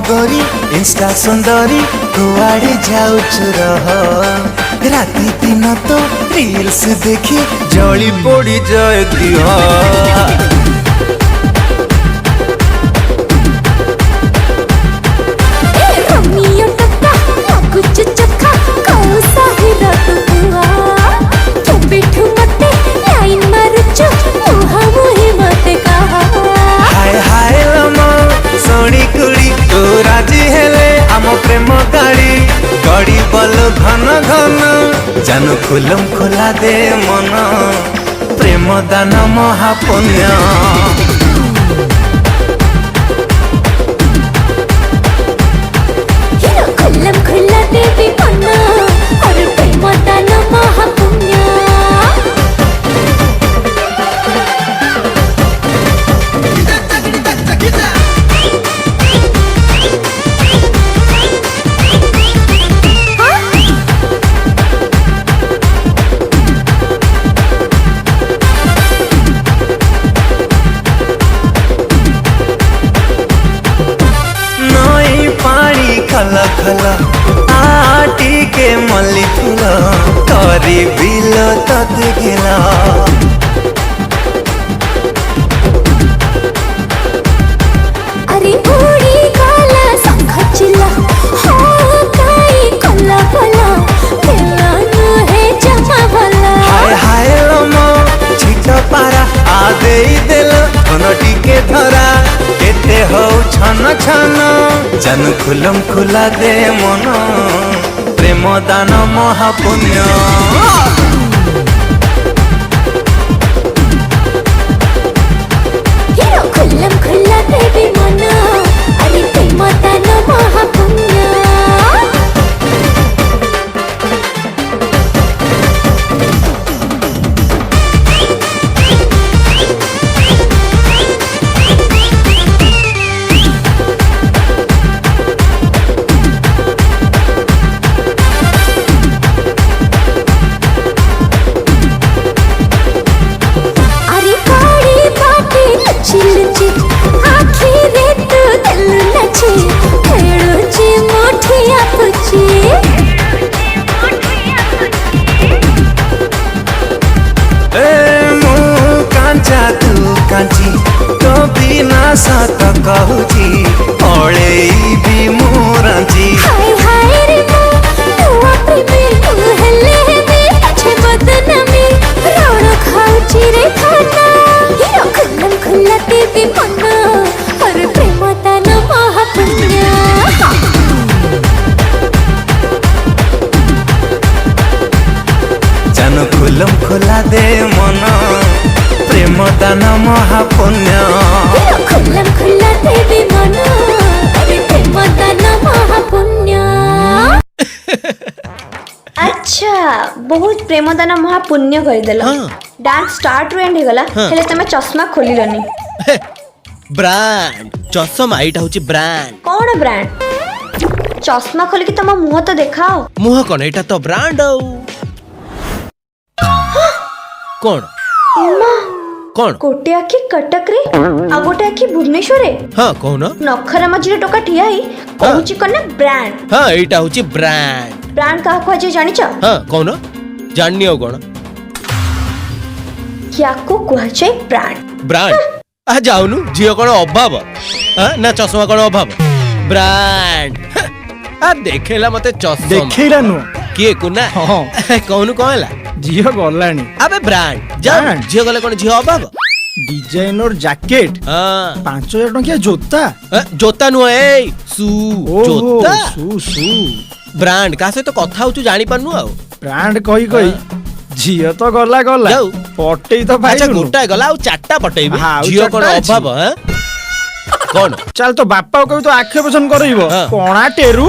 गोरी इंस्टा सुंदरी कुआड़े जाऊछु रह राती दिन तो रील्स देखी जली पड़ी जाए दिह प्रेम गाड़ी गड़ी बल घन घन जानू खुलम खोला दे मन प्रेम दान महापुण्य खुलम खुला देवी मन और प्रेम दान महापुण्य खला खला आटी के मल्ली फूल करी बिल तत गिला अरे उड़ी काला संखचिला हो काई कोला भला खेलानु है जमा भला हाय हाय लम छिट पारा आ देई देल अनटी के धरा केते हो छन छन जन खुलम खुला दे मन प्रेम दान महापुण्य खुलम खुला देवी मन अरे प्रेम दान महापुण्य कांची तो बिना सत कहूची पड़े भी मोराची हाय हाय रे तू प्रेमी तू हले में अच्छे बदनामी रोड खाऊची रे खाना हीरो खुलम खुला देवी मन और प्रेम दान महापुण्य जन खुलम खुला दे मन प्रेम दान महापुण्य खुलम खुला देवी मन अरे प्रेम दान महापुण्य अच्छा बहुत प्रेम दान महापुण्य करदेल डांस स्टार्ट रु एंड हेगला हेले तमे चश्मा खोलिलनी ब्रांड चश्मा एटा होची ब्रांड कौन ब्रांड चश्मा खोल के तम मुंह तो देखाओ मुंह कोन एटा तो ब्रांड कौन कौन गोटे आखि कटक रे आ गोटे आखि भुवनेश्वर रे हां कौन नखरा मझिरे टोका ठिया ही कहूची कने ब्रांड हां एटा होची ब्रांड ब्रांड का कहजे जानि छ हां कौन जाननी हो कौन क्या को कहजे ब्रांड ब्रांड आ जाउनु जियो कोन अभाव हां ना चश्मा कोन अभाव ब्रांड आ देखेला मते चश्मा देखेला नु के कुना हां कौन कहला जियो गलानी अबे ब्रांड जान जियो गले कोन जियो अभाव डिजाइनर जैकेट हां 5000 टंकिया जोता जोता नु ए सु जोता सु ब्रांड का से तो कथा होचु जानि पन्नु आ ब्रांड कही कही जियो तो गला जाऊ पटई तो भाई अच्छा गोटा गला आ चारटा पटईबे जियो कोन अभाव हैं कौन चल तो बापा को तो आखे पसंद करइबो कोणा टेरू